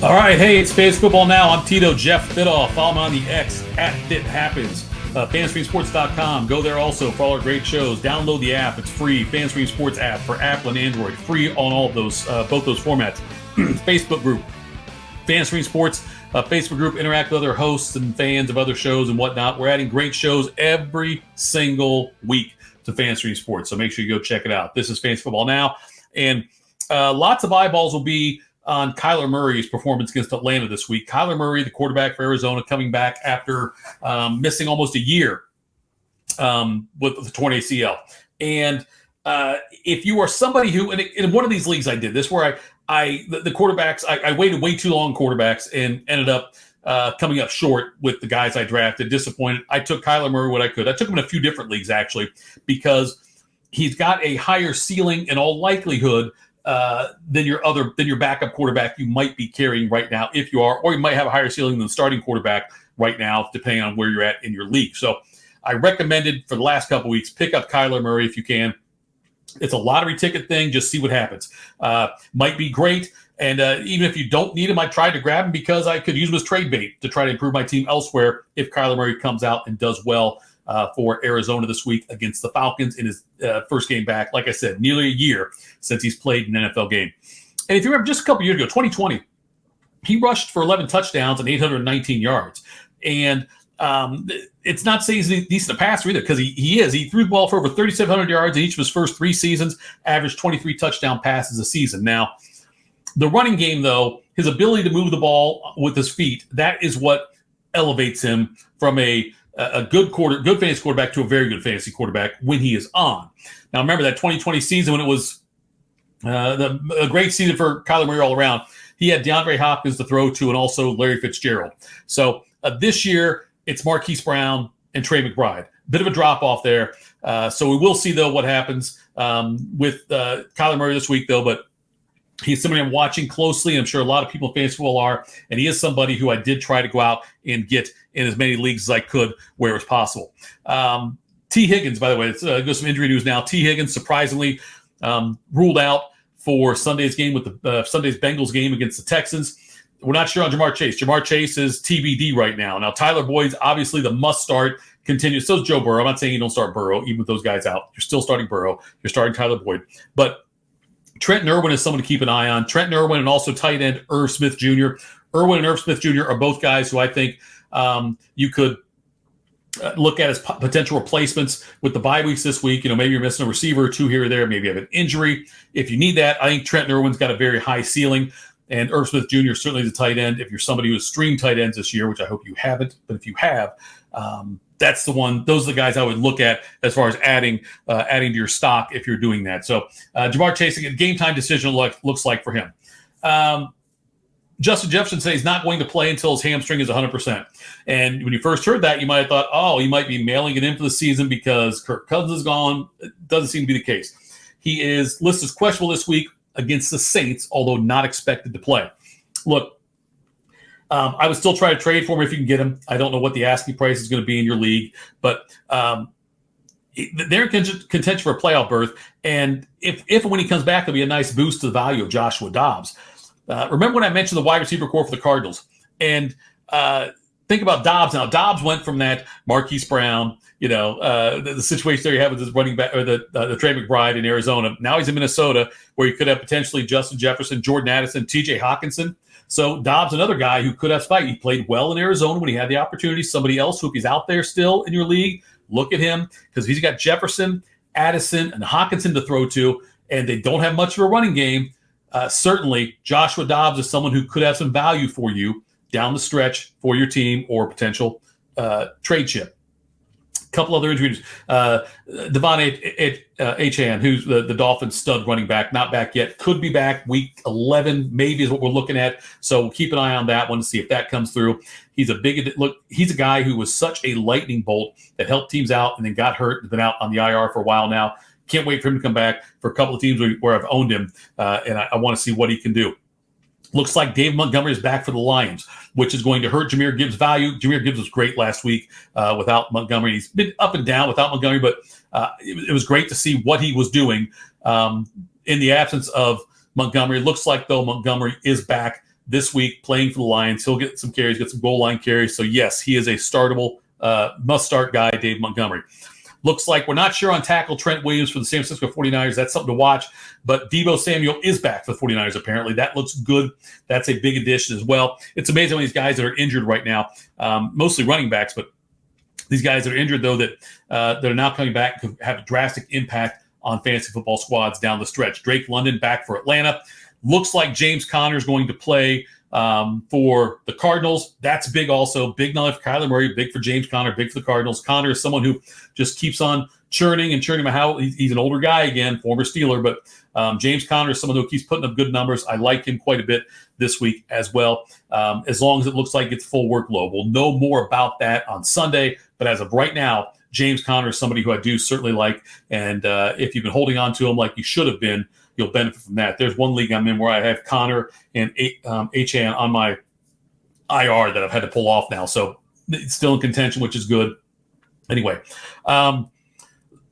All right, hey, it's Fantasy Football Now. I'm Tito, Jeff Fidoff. Follow me on the X @FitHappens. FanStreamSports.com. Go there also for all our great shows. Download the app; it's free. FanStream Sports app for Apple and Android, free on all of those, both those formats. Facebook group, FanStream Sports Facebook group. Interact with other hosts and fans of other shows and whatnot. We're adding great shows every single week to FanStream Sports, so make sure you go check it out. This is Fantasy Football Now, and lots of eyeballs will be on Kyler Murray's performance against Atlanta this week. Kyler Murray, the quarterback for Arizona, coming back after missing almost a year with the torn ACL. And if you are somebody who, and in one of these leagues I did this, where the quarterbacks, I waited way too long quarterbacks and ended up coming up short with the guys I drafted, disappointed. I took Kyler Murray what I could. I took him in a few different leagues, actually, because he's got a higher ceiling in all likelihood than your backup quarterback you might be carrying right now, if you are, or you might have a higher ceiling than the starting quarterback right now, depending on where you're at in your league. So I recommended for the last couple of weeks, pick up Kyler Murray if you can. It's a lottery ticket thing. Just see what happens. Might be great. And even if you don't need him, I tried to grab him because I could use him as trade bait to try to improve my team elsewhere if Kyler Murray comes out and does well for Arizona this week against the Falcons in his first game back. Like I said, nearly a year since he's played an NFL game. And if you remember, just a couple years ago, 2020, he rushed for 11 touchdowns and 819 yards. And it's not saying he's a decent passer either, because he is. He threw the ball for over 3,700 yards in each of his first three seasons, averaged 23 touchdown passes a season. Now, the running game, though, his ability to move the ball with his feet, that is what elevates him from a good fantasy quarterback to a very good fantasy quarterback when he is on. Now, remember that 2020 season when it was a great season for Kyler Murray all around. He had DeAndre Hopkins to throw to and also Larry Fitzgerald. So this year, it's Marquise Brown and Trey McBride. Bit of a drop-off there. So we will see, though, what happens with Kyler Murray this week, though. But he's somebody I'm watching closely, and I'm sure a lot of people in fantasy football are. And he is somebody who I did try to go out and get in as many leagues as I could where it was possible. T. Higgins, by the way, goes some injury news now. T. Higgins surprisingly ruled out for Sunday's game with the Sunday's Bengals game against the Texans. We're not sure on Jamar Chase. Jamar Chase is TBD right now. Now, Tyler Boyd's obviously the must-start. Continues. So is Joe Burrow. I'm not saying you don't start Burrow, even with those guys out. You're still starting Burrow. You're starting Tyler Boyd. But Trenton Irwin is someone to keep an eye on. Trenton Irwin and also tight end Irv Smith Jr. Irwin and Irv Smith Jr. are both guys who I think you could look at as potential replacements with the bye weeks this week. Maybe you're missing a receiver or two here or there. Maybe you have an injury. If you need that, I think Trenton Irwin's got a very high ceiling. And Irv Smith Jr. is certainly the tight end. If you're somebody who has streamed tight ends this year, which I hope you haven't, but if you have, that's the one. Those are the guys I would look at as far as adding to your stock if you're doing that. So Jamar Chase, a game time decision looks like for him. Justin Jefferson said he's not going to play until his hamstring is 100%. And when you first heard that, you might have thought, oh, he might be mailing it in for the season because Kirk Cousins is gone. It doesn't seem to be the case. He is listed as questionable this week against the Saints, although not expected to play. Look, I would still try to trade for him if you can get him. I don't know what the asking price is going to be in your league, but they're in contention for a playoff berth. And if and when he comes back, it'll be a nice boost to the value of Joshua Dobbs. Remember when I mentioned the wide receiver core for the Cardinals? And think about Dobbs. Now, Dobbs went from that Marquise Brown, the situation there you have with his running back, or the Trey McBride in Arizona. Now he's in Minnesota, where you could have potentially Justin Jefferson, Jordan Addison, T.J. Hawkinson. So Dobbs, another guy who could have spiked. He played well in Arizona when he had the opportunity. Somebody else who, if he's out there still in your league, look at him, because he's got Jefferson, Addison, and Hawkinson to throw to, and they don't have much of a running game. Certainly, Joshua Dobbs is someone who could have some value for you down the stretch for your team or potential trade chip. Couple other injuries. Devon Achane, who's the Dolphins stud running back, not back yet. Could be back week 11, maybe is what we're looking at. So we'll keep an eye on that one to see if that comes through. He's a guy who was such a lightning bolt that helped teams out and then got hurt and been out on the IR for a while now. Can't wait for him to come back for a couple of teams where I've owned him, and I want to see what he can do. Looks like Dave Montgomery is back for the Lions, which is going to hurt Jahmyr Gibbs' value. Jahmyr Gibbs was great last week without Montgomery. He's been up and down without Montgomery, but it was great to see what he was doing in the absence of Montgomery. Looks like, though, Montgomery is back this week playing for the Lions. He'll get some carries, get some goal line carries. So, yes, he is a startable, must-start guy, Dave Montgomery. Looks like we're not sure on tackle Trent Williams for the San Francisco 49ers. That's something to watch. But Deebo Samuel is back for the 49ers, apparently. That looks good. That's a big addition as well. It's amazing how these guys that are injured right now, mostly running backs, but these guys that are injured, though, that are now coming back could have a drastic impact on fantasy football squads down the stretch. Drake London back for Atlanta. Looks like James Conner is going to play for the Cardinals. That's big also. Big not only for Kyler Murray, big for James Conner, big for the Cardinals. Conner is someone who just keeps on churning him out. He's an older guy again, former Steeler, but James Conner is someone who keeps putting up good numbers. I like him quite a bit this week as well, as long as it looks like it's full workload. We'll know more about that on Sunday, but as of right now, James Conner is somebody who I do certainly like, and if you've been holding on to him like you should have been, you'll benefit from that. There's one league I'm in where I have Connor and HA on my IR that I've had to pull off now. So it's still in contention, which is good. Anyway,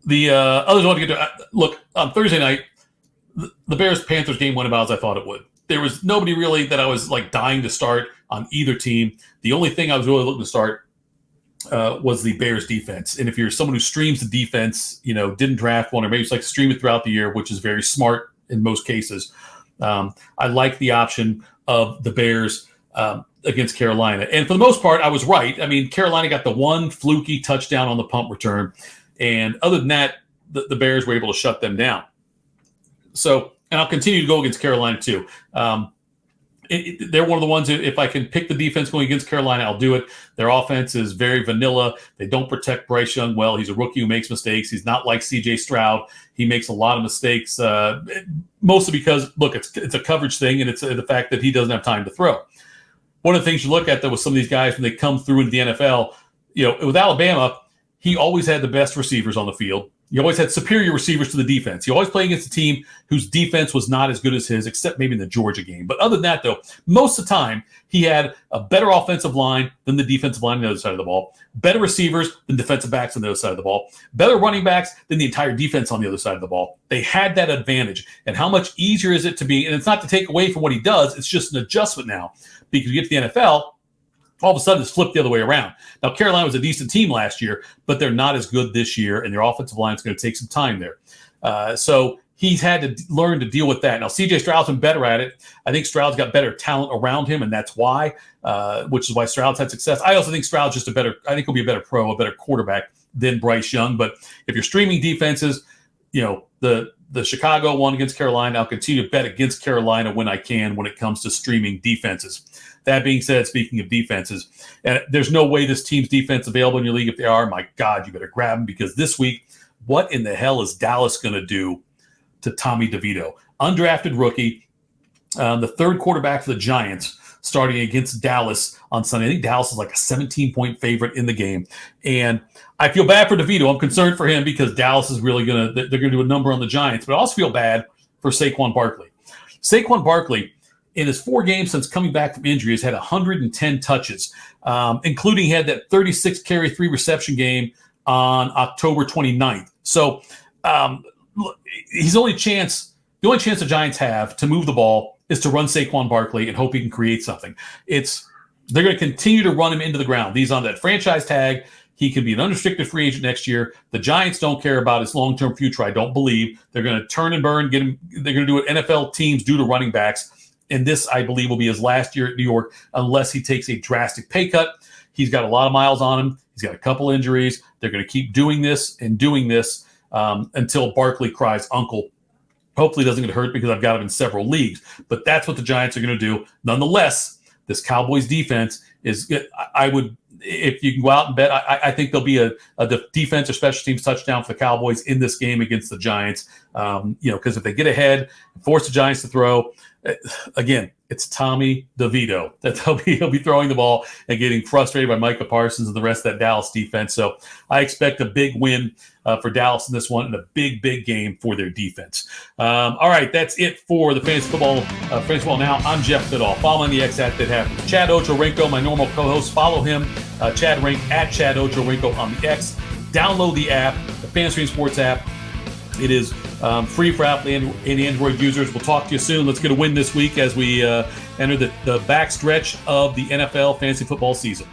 the others I want to get to, look, on Thursday night, the Bears-Panthers game went about as I thought it would. There was nobody really that I was like dying to start on either team. The only thing I was really looking to start was the Bears defense. And if you're someone who streams the defense, didn't draft one, or maybe just like to stream it throughout the year, which is very smart in most cases, I like the option of the Bears against Carolina. And for the most part, I was right. I mean, Carolina got the one fluky touchdown on the punt return. And other than that, the Bears were able to shut them down. So, and I'll continue to go against Carolina too. They're one of the ones that if I can pick the defense going against Carolina, I'll do it. Their offense is very vanilla. They don't protect Bryce Young well. He's a rookie who makes mistakes. He's not like C.J. Stroud. He makes a lot of mistakes, mostly because, look, it's a coverage thing, and it's the fact that he doesn't have time to throw. One of the things you look at, though, with some of these guys when they come through into the NFL, with Alabama, he always had the best receivers on the field. He always had superior receivers to the defense. He always played against a team whose defense was not as good as his, except maybe in the Georgia game. But other than that, though, most of the time, he had a better offensive line than the defensive line on the other side of the ball, better receivers than defensive backs on the other side of the ball, better running backs than the entire defense on the other side of the ball. They had that advantage. And how much easier is it to be, and it's not to take away from what he does, it's just an adjustment now. Because you get to the NFL, all of a sudden, it's flipped the other way around. Now, Carolina was a decent team last year, but they're not as good this year, and their offensive line is going to take some time there. So he's had to learn to deal with that. Now, C.J. Stroud's been better at it. I think Stroud's got better talent around him, and that's why, which is why Stroud's had success. I also think Stroud's just I think he'll be a better pro, a better quarterback than Bryce Young. But if you're streaming defenses, the Chicago one against Carolina, I'll continue to bet against Carolina when I can when it comes to streaming defenses. That being said, speaking of defenses, there's no way this team's defense available in your league. If they are, my God, you better grab them, because this week, what in the hell is Dallas going to do to Tommy DeVito? Undrafted rookie, the third quarterback for the Giants, starting against Dallas on Sunday. I think Dallas is like a 17-point favorite in the game. And I feel bad for DeVito. I'm concerned for him because Dallas is really they're going to do a number on the Giants. But I also feel bad for Saquon Barkley. Saquon Barkley, in his 4 games since coming back from injury, has had 110 touches, including he had that 36-carry, 3-reception game on October 29th. So the only chance the Giants have to move the ball is to run Saquon Barkley and hope he can create something. They're going to continue to run him into the ground. He's on that franchise tag. He can be an unrestricted free agent next year. The Giants don't care about his long-term future, I don't believe. They're going to turn and burn, get him. They're going to do what NFL teams do to running backs. And this, I believe, will be his last year at New York unless he takes a drastic pay cut. He's got a lot of miles on him. He's got a couple injuries. They're going to keep doing this until Barkley cries uncle. Hopefully he doesn't get hurt because I've got him in several leagues. But that's what the Giants are going to do. Nonetheless, this Cowboys defense is – if you can go out and bet, I think there'll be a defense or special teams touchdown for the Cowboys in this game against the Giants. Because if they get ahead, force the Giants to throw, again, it's Tommy DeVito that he'll be throwing the ball and getting frustrated by Micah Parsons and the rest of that Dallas defense. So I expect a big win for Dallas in this one and a big, big game for their defense. All right, that's it for the Fantasy Football Now. I'm Jeff Fiddle. Follow me on the X at That Happens. Chad Ochocinco, my normal co-host. Follow him, Chad Rink, at Chad Ochocinco on the X. Download the app, the Fantasy Sports app. It is free for Apple and Android users. We'll talk to you soon. Let's get a win this week as we enter the backstretch of the NFL fantasy football season.